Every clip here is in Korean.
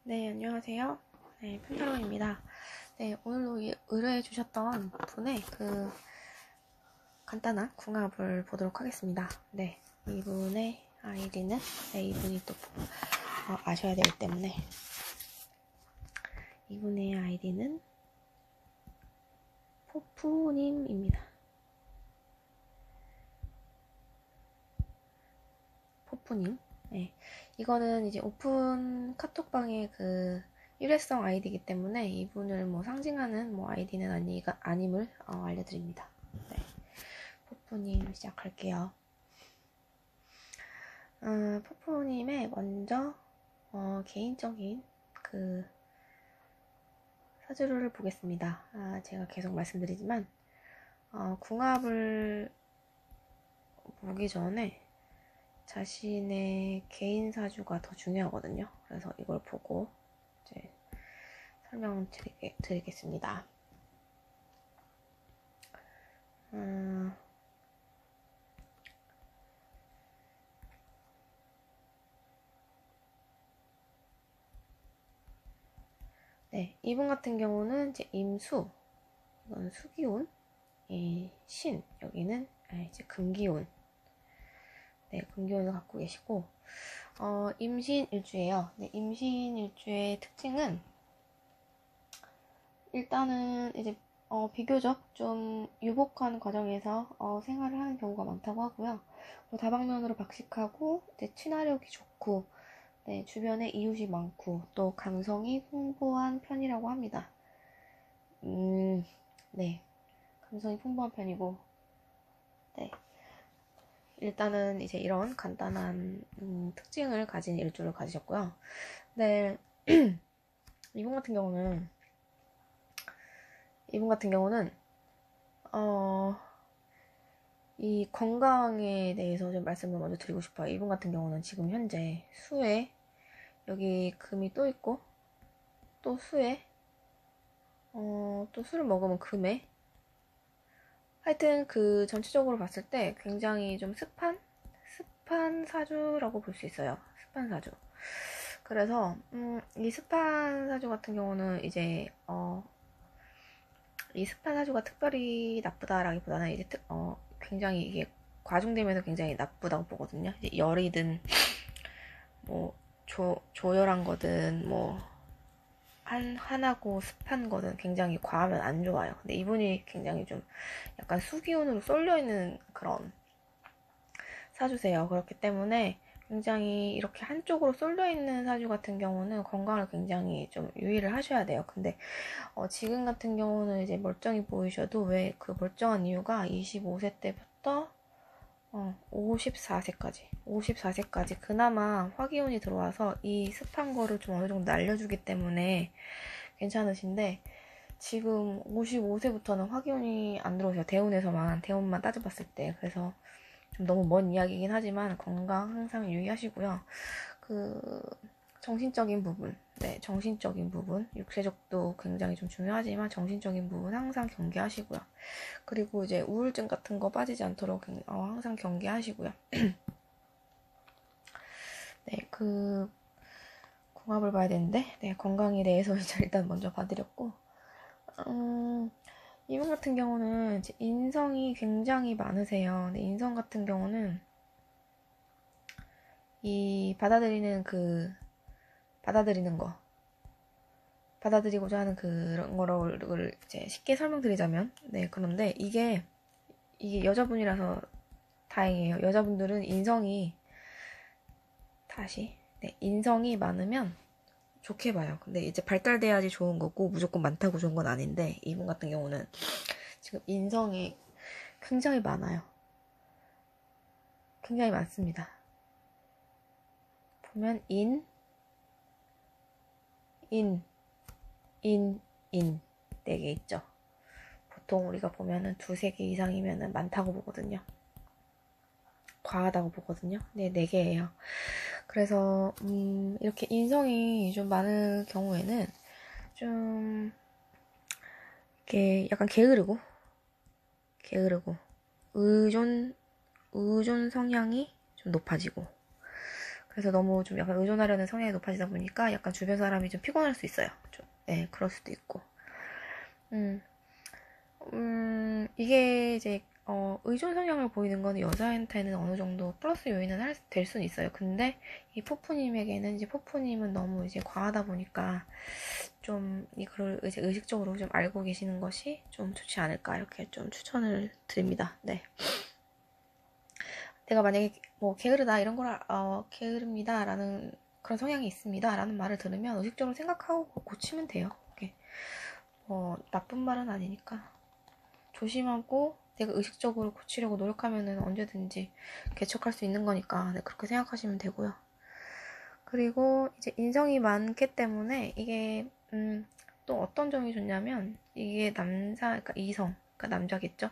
네, 안녕하세요. 네, 펜타로입니다. 네, 오늘도 의뢰해 주셨던 분의 간단한 궁합을 보도록 하겠습니다. 네, 이분의 아이디는, 이분이 또 아셔야 되기 때문에, 이분의 아이디는 포푸님입니다. 포푸님. 네, 이거는 이제 오픈 카톡방의 일회성 아이디이기 때문에 이분을 상징하는 아이디는 아님을 알려드립니다. 네, 포푸님 시작할게요. 포포님의 먼저 개인적인 사주를 보겠습니다. 제가 계속 말씀드리지만 궁합을 보기 전에 자신의 개인 사주가 더 중요하거든요. 그래서 이걸 보고 이제 설명드리겠습니다. 네, 이분 같은 경우는 이제 임수, 이건 수기운, 신, 여기는 이제 금기운. 네, 금기운을 갖고 계시고, 임신일주예요. 네, 임신일주의 특징은 일단은 이제 비교적 좀 유복한 과정에서 생활을 하는 경우가 많다고 하고요. 다방면으로 박식하고 이제 친화력이 좋고, 네, 주변에 이웃이 많고 또 감성이 풍부한 편이라고 합니다. 네, 감성이 풍부한 편이고, 네, 일단은 이제 이런 간단한 특징을 가진 일주를 가지셨고요. 네, 이분 같은 경우는 이 건강에 대해서 좀 말씀을 먼저 드리고 싶어요. 이분 같은 경우는 지금 현재 수에 여기 금이 또 있고 또 수에 또 술을 먹으면 금에, 하여튼 전체적으로 봤을 때 굉장히 좀 습한 사주라고 볼 수 있어요. 습한 사주. 그래서 이 습한 사주 같은 경우는 이제 이 습한 사주가 특별히 나쁘다라기보다는 이제 굉장히 이게 과중되면서 굉장히 나쁘다고 보거든요. 이제 열이든 조열한 거든 한하고 습한 거는 굉장히 과하면 안 좋아요. 근데 이분이 굉장히 좀 약간 수기운으로 쏠려 있는 그런 사주세요. 그렇기 때문에 굉장히 이렇게 한쪽으로 쏠려 있는 사주 같은 경우는 건강을 굉장히 좀 유의를 하셔야 돼요. 근데 지금 같은 경우는 이제 멀쩡히 보이셔도 왜 그 멀쩡한 이유가 25세 때부터 54세까지 그나마 화기운이 들어와서 이 습한 거를 좀 어느 정도 날려주기 때문에 괜찮으신데, 지금 55세부터는 화기운이 안 들어오세요. 대운만 따져봤을 때. 그래서 좀 너무 먼 이야기이긴 하지만 건강 항상 유의하시고요. 정신적인 부분, 육체적도 굉장히 좀 중요하지만 정신적인 부분 항상 경계하시고요. 그리고 이제 우울증 같은 거 빠지지 않도록 항상 경계하시고요. 네, 궁합을 봐야 되는데, 네, 건강에 대해서 일단 먼저 봐드렸고, 이분 같은 경우는 이제 인성이 굉장히 많으세요. 근데 인성 같은 경우는 받아들이고자 하는 그런 거를 이제 쉽게 설명드리자면, 네, 그런데 이게 여자분이라서 다행이에요. 여자분들은 인성이 많으면 좋게 봐요. 근데 이제 발달돼야지 좋은 거고 무조건 많다고 좋은 건 아닌데, 이분 같은 경우는 지금 인성이 굉장히 많아요. 굉장히 많습니다. 보면 네 개 있죠. 보통 우리가 보면은 두세 개 이상이면은 많다고 보거든요. 과하다고 보거든요. 네, 네 개예요. 그래서 이렇게 인성이 좀 많은 경우에는 좀 이렇게 약간 게으르고 의존 성향이 좀 높아지고, 그래서 너무 좀 약간 의존하려는 성향이 높아지다 보니까 약간 주변 사람이 좀 피곤할 수 있어요. 좀, 네, 그럴 수도 있고. 음, 이게 이제, 의존 성향을 보이는 건 여자한테는 어느 정도 플러스 요인은 될 수는 있어요. 근데 이 포프님에게는 이제 포프님은 너무 이제 과하다 보니까 좀 이걸 이제 의식적으로 좀 알고 계시는 것이 좀 좋지 않을까 이렇게 좀 추천을 드립니다. 네. 내가 만약에 뭐 게으르다 이런 걸 게으릅니다 라는 그런 성향이 있습니다 라는 말을 들으면 의식적으로 생각하고 고치면 돼요. 이게 뭐 나쁜 말은 아니니까 조심하고 내가 의식적으로 고치려고 노력하면은 언제든지 개척할 수 있는 거니까 네, 그렇게 생각하시면 되고요. 그리고 이제 인성이 많기 때문에 이게 또 어떤 점이 좋냐면 이게 그러니까 이성, 그러니까 남자겠죠.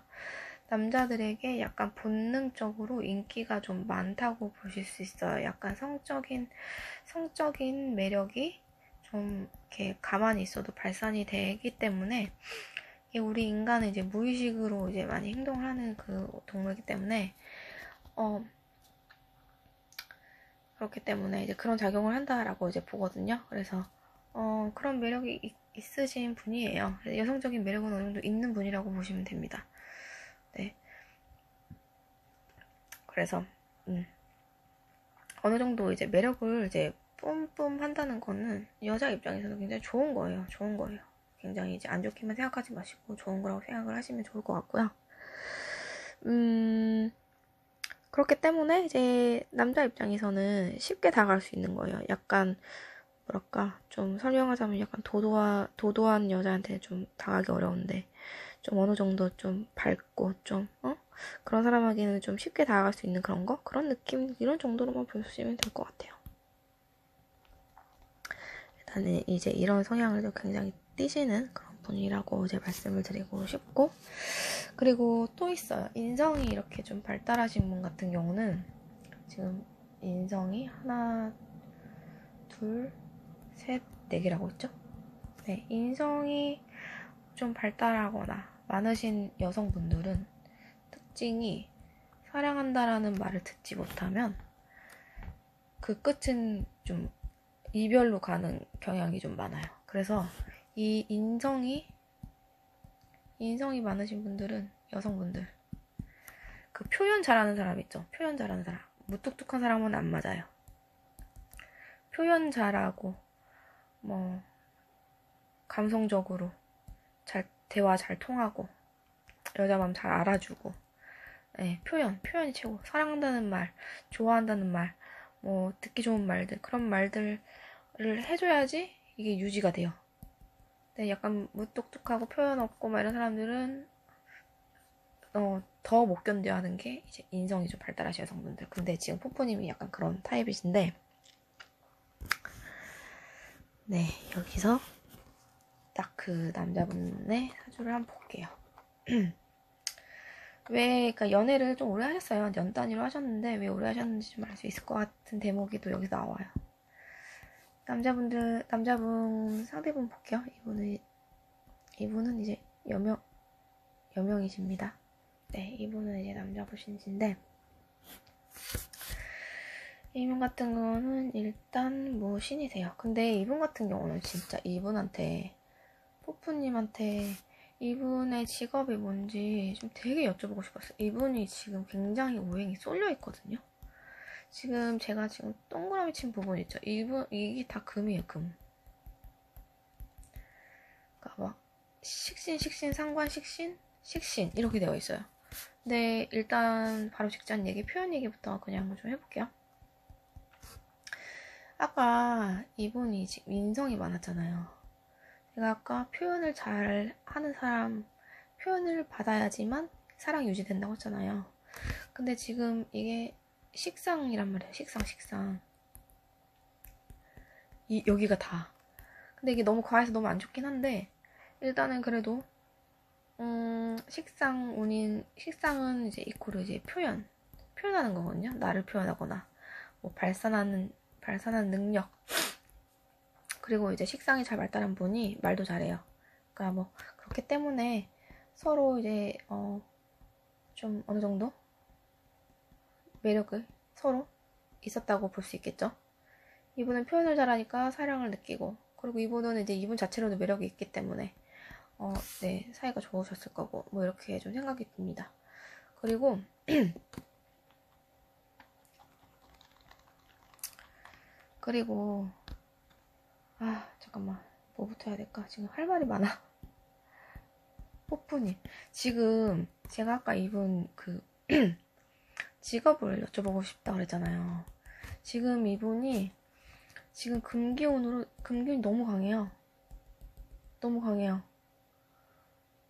남자들에게 약간 본능적으로 인기가 좀 많다고 보실 수 있어요. 약간 성적인 매력이 좀 이렇게 가만히 있어도 발산이 되기 때문에 이게 우리 인간은 이제 무의식으로 이제 많이 행동을 하는 그 동물이기 때문에 그렇기 때문에 이제 그런 작용을 한다라고 이제 보거든요. 그래서 그런 매력이 있으신 분이에요. 여성적인 매력은 어느 정도 있는 분이라고 보시면 됩니다. 네. 그래서 어느 정도 이제 매력을 이제 뿜뿜 한다는 거는 여자 입장에서는 굉장히 좋은 거예요. 좋은 거예요. 굉장히 이제 안 좋게만 생각하지 마시고 좋은 거라고 생각을 하시면 좋을 것 같고요. 그렇기 때문에 이제 남자 입장에서는 쉽게 다가갈 수 있는 거예요. 약간 뭐랄까 좀 설명하자면 약간 도도한 여자한테 좀 다가기 어려운데 좀 어느 정도 좀 밝고 좀 그런 사람에게는 좀 쉽게 다가갈 수 있는 그런 느낌 이런 정도로만 보시면 될 것 같아요. 일단은 이제 이런 성향을 굉장히 띠시는 그런 분이라고 이제 말씀을 드리고 싶고, 그리고 또 있어요. 인성이 이렇게 좀 발달하신 분 같은 경우는 지금 인성이 하나, 둘, 셋, 네 개라고 했죠? 네, 인성이 좀 발달하거나 많으신 여성분들은 특징이 사랑한다라는 말을 듣지 못하면 그 끝은 좀 이별로 가는 경향이 좀 많아요. 그래서 이 인성이 많으신 분들은 여성분들 그 표현 잘하는 사람 있죠. 표현 잘하는 사람 무뚝뚝한 사람은 안 맞아요. 표현 잘하고 뭐 감성적으로 대화 잘 통하고 여자 마음 잘 알아주고 네, 표현이 최고. 사랑한다는 말, 좋아한다는 말, 뭐 듣기 좋은 말들 그런 말들을 해줘야지 이게 유지가 돼요. 근데 약간 무뚝뚝하고 표현 없고 막 이런 사람들은 더 못 견뎌 하는 게 이제 인성이 좀 발달하신 여성분들. 근데 지금 뽀뽀님이 약간 그런 타입이신데, 네, 여기서 딱 그 남자분의 사주를 한번 볼게요. 그러니까 연애를 좀 오래 하셨어요. 연 단위로 하셨는데, 왜 오래 하셨는지 좀 알 수 있을 것 같은 대목이 또 여기서 나와요. 남자분 상대분 볼게요. 이분은 이제 여명이십니다. 네, 이분은 이제 남자분이신데, 이분 같은 거는 일단 뭐 신이세요. 근데 이분 같은 경우는 진짜 포프님한테 이분의 직업이 뭔지 좀 되게 여쭤보고 싶었어요. 이분이 지금 굉장히 오행이 쏠려 있거든요. 지금 제가 지금 동그라미 친 부분 있죠. 이게 다 금이에요, 금. 그러니까 막 식신, 상관, 식신 이렇게 되어 있어요. 근데 일단 바로 직전 얘기, 표현 얘기부터 그냥 좀 해볼게요. 아까 이분이 지금 인성이 많았잖아요. 제가 아까 표현을 잘 하는 사람, 표현을 받아야지만 사랑 유지된다고 했잖아요. 근데 지금 이게 식상이란 말이에요. 식상. 여기가 다. 근데 이게 너무 과해서 너무 안 좋긴 한데, 일단은 그래도, 식상은 이제 이코르 이제 표현하는 거거든요. 나를 표현하거나, 뭐 발산한 능력. 그리고 이제 식상이 잘 발달한 분이 말도 잘해요. 그러니까 뭐 그렇기 때문에 서로 이제 좀 어느 정도 매력을 서로 있었다고 볼 수 있겠죠. 이분은 표현을 잘하니까 사랑을 느끼고, 그리고 이분은 이제 이분 자체로도 매력이 있기 때문에 네, 사이가 좋으셨을 거고, 뭐 이렇게 좀 생각이 듭니다. 그리고 그리고 잠깐만, 뭐부터 해야 될까? 지금 할 말이 많아. 뽀뽀님, 지금 제가 아까 이분 그 직업을 여쭤보고 싶다 그랬잖아요. 지금 이분이 지금 금기운이 너무 강해요. 너무 강해요.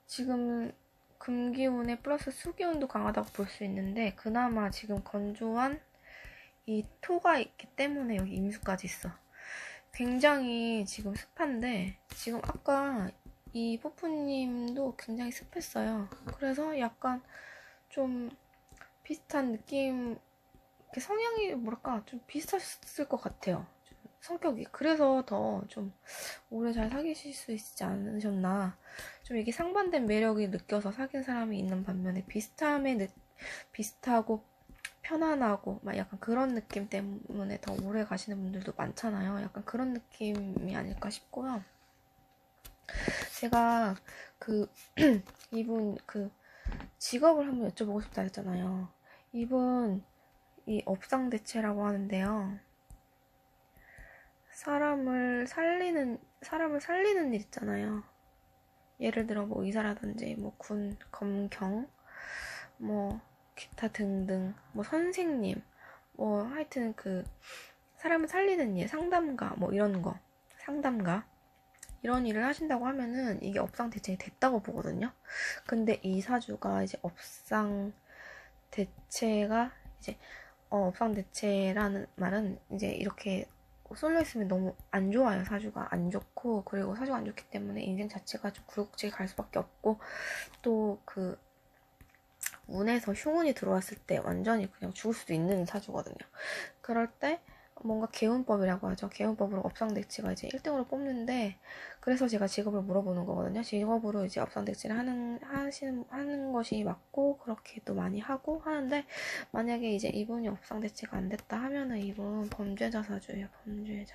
지금 금기운에 플러스 수기운도 강하다고 볼 수 있는데, 그나마 지금 건조한 이 토가 있기 때문에 여기 임수까지 있어. 굉장히 지금 습한데, 지금 아까 이 뽀뽀님도 굉장히 습했어요. 그래서 약간 좀 비슷한 느낌, 성향이 뭐랄까 좀 비슷하셨을 것 같아요. 성격이. 그래서 더 좀 오래 잘 사귀실 수 있지 않으셨나. 좀 이게 상반된 매력이 느껴서 사귄 사람이 있는 반면에 비슷하고 편안하고 막 약간 그런 느낌 때문에 더 오래 가시는 분들도 많잖아요. 약간 그런 느낌이 아닐까 싶고요. 제가 이분 직업을 한번 여쭤보고 싶다 했잖아요. 이분 이 업상대체라고 하는데요. 사람을 살리는 일 있잖아요. 예를 들어 뭐 의사라든지 뭐 군, 검경, 뭐 기타 등등, 뭐 선생님, 뭐 하여튼 사람을 살리는 일, 상담가, 뭐 이런 거, 상담가 이런 일을 하신다고 하면은 이게 업상 대체가 됐다고 보거든요. 근데 이 사주가 이제 업상 대체가 이제 업상 대체라는 말은 이제 이렇게 쏠려 있으면 너무 안 좋아요. 사주가 안 좋고, 그리고 사주가 안 좋기 때문에 인생 자체가 좀 굴곡지게 갈 수밖에 없고, 또 운에서 흉운이 들어왔을 때 완전히 그냥 죽을 수도 있는 사주거든요. 그럴 때 뭔가 개운법이라고 하죠. 개운법으로 업상대치가 이제 1등으로 뽑는데, 그래서 제가 직업을 물어보는 거거든요. 직업으로 이제 업상대치를 하는 것이 맞고, 그렇게 또 많이 하고 하는데, 만약에 이제 이분이 업상대치가 안 됐다 하면은 이분 범죄자 사주예요. 범죄자.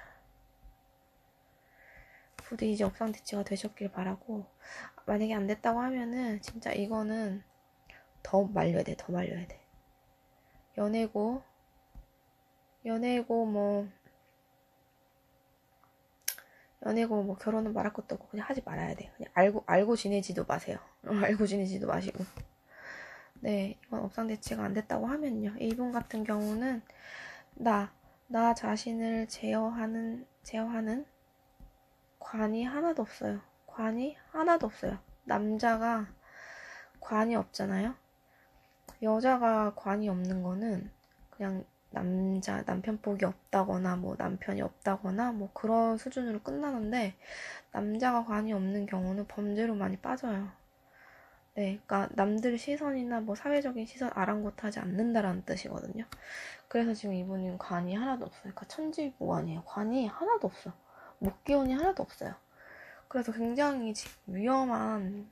부디 이제 업상대치가 되셨길 바라고, 만약에 안 됐다고 하면은 진짜 이거는 더 말려야 돼. 더 말려야 돼. 연애고 뭐 결혼은 말할 것도 없고 그냥 하지 말아야 돼. 그냥 알고 지내지도 마세요. 알고 지내지도 마시고. 네, 이건 업상대치가 안 됐다고 하면요. 이분 같은 경우는 나 자신을 제어하는 관이 하나도 없어요. 관이 하나도 없어요. 남자가 관이 없잖아요. 여자가 관이 없는 거는 그냥 남편 복이 없다거나 뭐 남편이 없다거나 뭐 그런 수준으로 끝나는데, 남자가 관이 없는 경우는 범죄로 많이 빠져요. 네, 그러니까 남들 시선이나 뭐 사회적인 시선 아랑곳하지 않는다라는 뜻이거든요. 그래서 지금 이분은 관이 하나도 없어요. 그러니까 천지무관이에요. 관이 하나도 없어. 목기운이 하나도 없어요. 그래서 굉장히 지금 위험하다고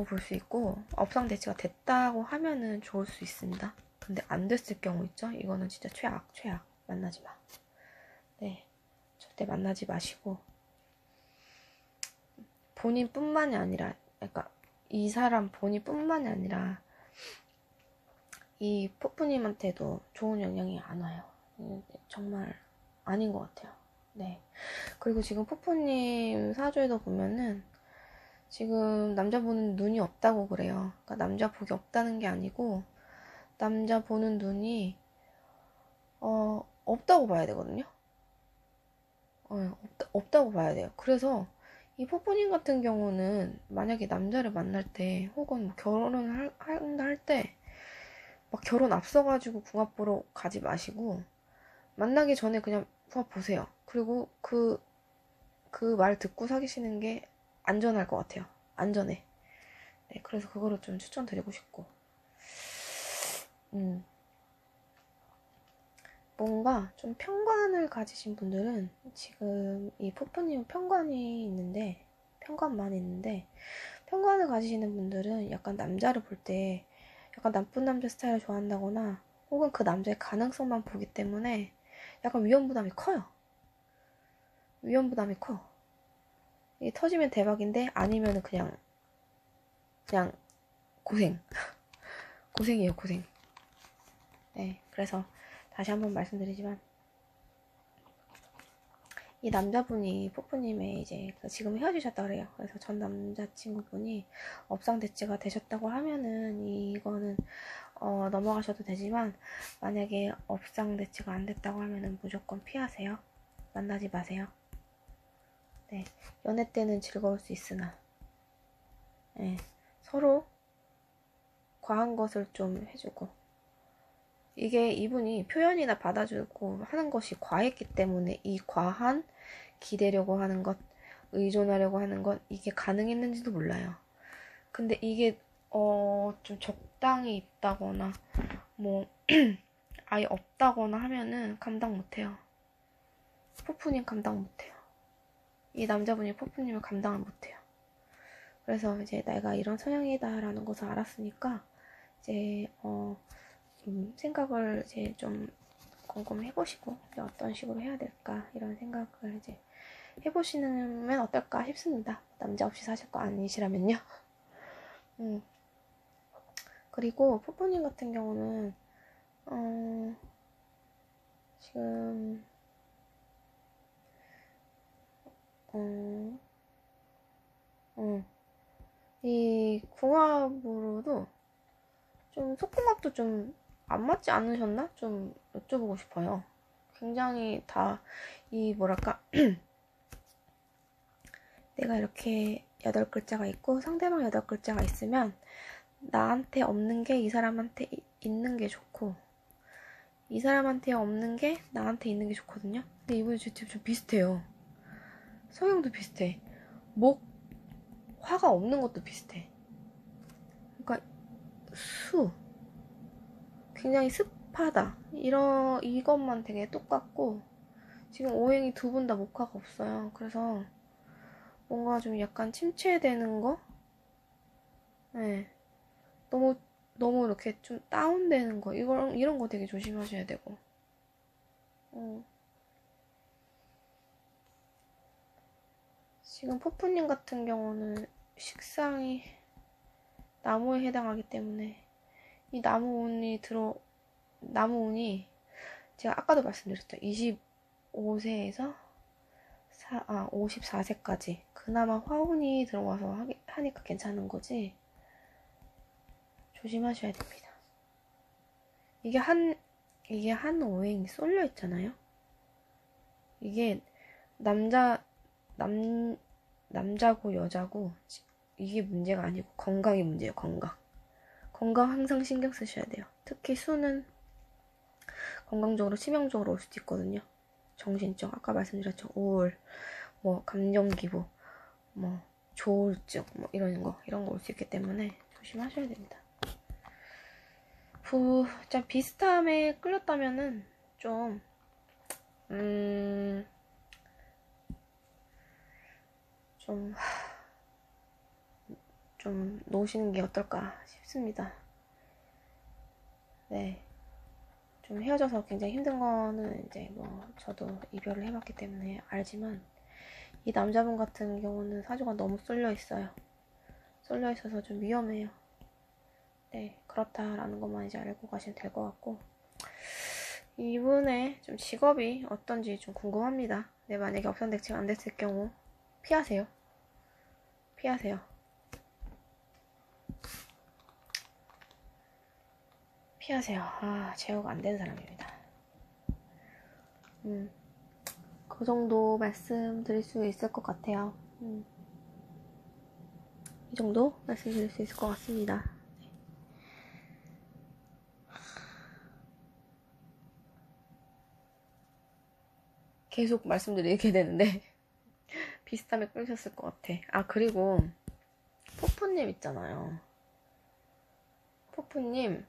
볼 수 있고, 업상대치가 됐다고 하면은 좋을 수 있습니다. 근데 안 됐을 경우 있죠? 이거는 진짜 최악. 만나지 마. 네, 절대 만나지 마시고, 본인뿐만이 아니라, 그러니까 이 사람 본인뿐만이 아니라 이 포프님한테도 좋은 영향이 안 와요. 정말 아닌 것 같아요. 네. 그리고 지금 포프님 사주에도 보면은 지금 남자 보는 눈이 없다고 그래요. 그러니까 남자 복이 없다는 게 아니고, 남자 보는 눈이 없다고 봐야 되거든요. 없다고 봐야 돼요. 그래서 이 포프님 같은 경우는 만약에 남자를 만날 때, 혹은 뭐 결혼을 한다 할 때, 막 결혼 앞서가지고 궁합 보러 가지 마시고, 만나기 전에 그냥 궁합 보세요. 그리고 그 말 듣고 사귀시는 게 안전할 것 같아요. 안전해. 네, 그래서 그거를 좀 추천드리고 싶고. 뭔가 좀 편관을 가지신 분들은 지금 이 포프님은 편관만 있는데, 편관을 가지시는 분들은 약간 남자를 볼 때 약간 나쁜 남자 스타일을 좋아한다거나, 혹은 그 남자의 가능성만 보기 때문에 약간 위험 부담이 커요. 위험 부담이 커. 이게 터지면 대박인데 아니면은 그냥 고생. 고생이에요, 고생. 네, 그래서 다시 한번 말씀드리지만 이 남자분이 뽀뽀님의 이제 지금 헤어지셨다 그래요. 그래서 전 남자친구분이 업상 대치가 되셨다고 하면은 이거는 넘어가셔도 되지만 만약에 업상 대치가 안 됐다고 하면은 무조건 피하세요. 만나지 마세요. 네, 연애 때는 즐거울 수 있으나 네, 서로 과한 것을 좀 해주고 이게 이분이 표현이나 받아주고 하는 것이 과했기 때문에 이 과한 기대려고 하는 것, 의존하려고 하는 것 이게 가능했는지도 몰라요. 근데 이게 좀 적당히 있다거나 뭐 아예 없다거나 하면은 감당 못해요. 포프님 감당 못해요. 이 남자분이 포프님을 감당을 못해요. 그래서 이제 내가 이런 성향이다라는 것을 알았으니까 이제 생각을 이제 좀 곰곰이 해보시고 이제 어떤 식으로 해야 될까 이런 생각을 이제 해보시면 어떨까 싶습니다. 남자 없이 사실 거 아니시라면요. 그리고 포포님 같은 경우는 지금 이 궁합으로도 좀 속궁합도 좀 안 맞지 않으셨나? 좀 여쭤보고 싶어요. 굉장히 다 이 뭐랄까 내가 이렇게 8글자가 있고 상대방 8글자가 있으면 나한테 없는 게 이 사람한테 있는 게 좋고 이 사람한테 없는 게 나한테 있는 게 좋거든요. 근데 이분이 진짜 좀 비슷해요. 성향도 비슷해. 화가 없는 것도 비슷해. 그러니까 굉장히 습하다. 이것만 되게 똑같고 지금 오행이 두 분 다 목화가 없어요. 그래서 뭔가 좀 약간 침체되는 거? 네. 너무 이렇게 좀 다운되는 거. 이런 거 되게 조심하셔야 되고. 지금 포프님 같은 경우는 식상이 나무에 해당하기 때문에 이 나무운이 제가 아까도 말씀드렸죠. 25세에서 54세까지 그나마 화운이 들어와서 하니까 괜찮은 거지. 조심하셔야 됩니다. 이게 한 오행이 쏠려 있잖아요. 이게 남자고 여자고 이게 문제가 아니고 건강이 문제예요. 건강 항상 신경 쓰셔야 돼요. 특히 수는 건강적으로 치명적으로 올 수도 있거든요. 정신적 아까 말씀드렸죠. 우울, 뭐 감정기복, 뭐 조울증, 뭐 이런 거 올 수 있기 때문에 조심하셔야 됩니다. 좀 비슷함에 끌렸다면은 좀 놓으시는 게 어떨까 싶습니다. 네. 좀 헤어져서 굉장히 힘든 거는 이제 뭐 저도 이별을 해봤기 때문에 알지만 이 남자분 같은 경우는 사주가 너무 쏠려 있어요. 쏠려 있어서 좀 위험해요. 네, 그렇다라는 것만 이제 알고 가시면 될 것 같고 이분의 좀 직업이 어떤지 좀 궁금합니다. 네, 만약에 업선대치가 안 됐을 경우 피하세요. 피하세요. 제어가 안 된 사람입니다. 그 정도 말씀드릴 수 있을 것 같아요. 이 정도 말씀드릴 수 있을 것 같습니다. 계속 말씀드리게 되는데 비슷함에 끌리셨을 것 같아. 그리고 포프님 있잖아요. 포프님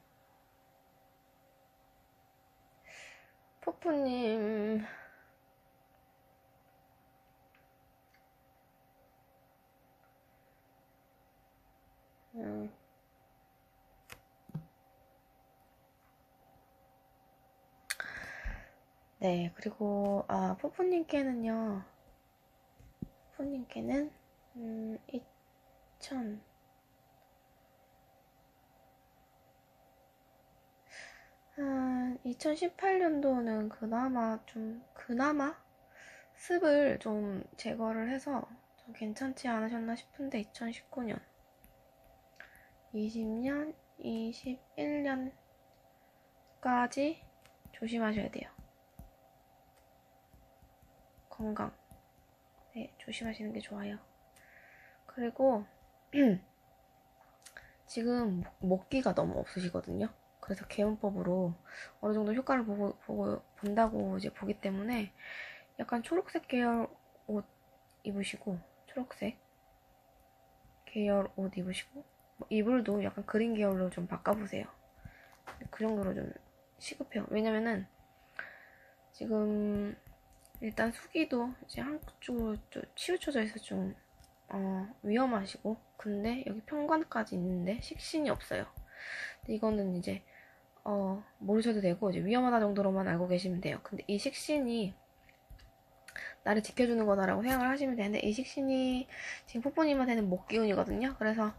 네, 그리고 뽀뽀님께는 2000 2018년도는 그나마 습을 좀 제거를 해서 좀 괜찮지 않으셨나 싶은데 2019년, 20년, 21년까지 조심하셔야 돼요. 건강. 네, 조심하시는 게 좋아요. 그리고 지금 먹기가 너무 없으시거든요. 그래서 개운법으로 어느 정도 효과를 본다고 이제 보기 때문에 약간 초록색 계열 옷 입으시고, 초록색 계열 옷 입으시고, 이불도 약간 그린 계열로 좀 바꿔보세요. 그 정도로 좀 시급해요. 왜냐면은 지금 일단 수기도 이제 한국 쪽으로 좀 치우쳐져 있어 좀 위험하시고, 근데 여기 평관까지 있는데 식신이 없어요. 근데 이거는 이제 모르셔도 되고 이제 위험하다 정도로만 알고 계시면 돼요. 근데 이 식신이 나를 지켜주는 거다라고 생각을 하시면 되는데, 이 식신이 지금 뽀뽀님한테는 목 기운이거든요. 그래서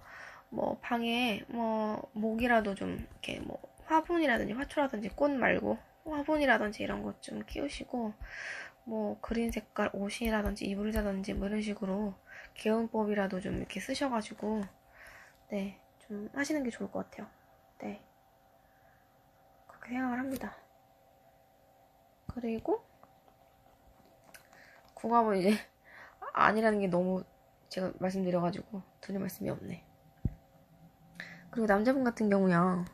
뭐 방에 뭐 목이라도 좀 이렇게 뭐 화분이라든지 화초라든지 꽃 말고 화분이라든지 이런 것 좀 키우시고, 뭐 그린 색깔 옷이라든지 이불이라든지 뭐 이런 식으로 개운법이라도 좀 이렇게 쓰셔가지고 네, 좀 하시는 게 좋을 것 같아요. 네, 그렇게 생각을 합니다. 그리고 궁합은 이제 아니라는 게 너무 제가 말씀드려가지고 드릴 말씀이 없네. 그리고 남자분 같은 경우야,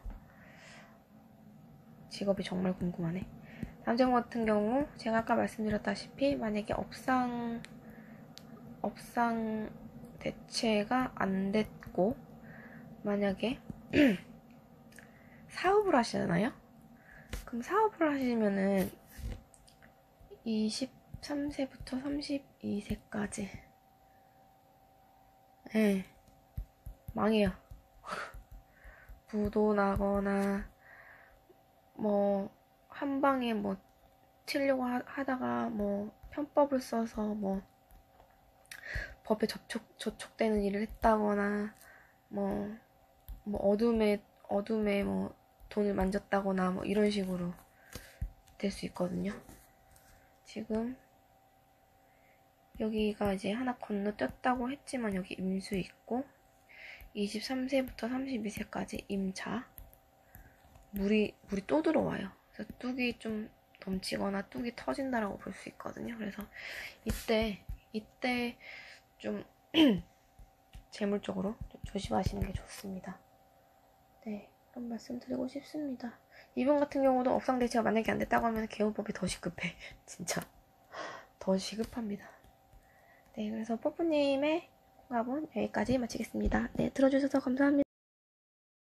직업이 정말 궁금하네. 남자분 같은 경우 제가 아까 말씀드렸다시피 만약에 업상 대체가 안 됐고, 만약에 사업을 하시잖아요. 그럼 사업을 하시면은 23세부터 32세까지 망해요. 부도 나거나 뭐 한방에 뭐 치려고 하다가 뭐 편법을 써서 뭐 법에 저촉되는 일을 했다거나 뭐 어둠에 뭐 돈을 만졌다거나 뭐 이런 식으로 될 수 있거든요. 지금 여기가 이제 하나 건너뛰었다고 했지만 여기 임수 있고, 23세부터 32세까지 임자, 물이 또 들어와요. 그래서 뚝이 좀 넘치거나 뚝이 터진다라고 볼 수 있거든요. 그래서 이때 좀 재물적으로 좀 조심하시는 게 좋습니다. 네, 그런 말씀 드리고 싶습니다. 이분 같은 경우도 업상 대체가 만약에 안 됐다고 하면 개운법이 더 시급해. 진짜 더 시급합니다. 네, 그래서 뽀뽀님의 궁합은 여기까지 마치겠습니다. 네, 들어주셔서 감사합니다.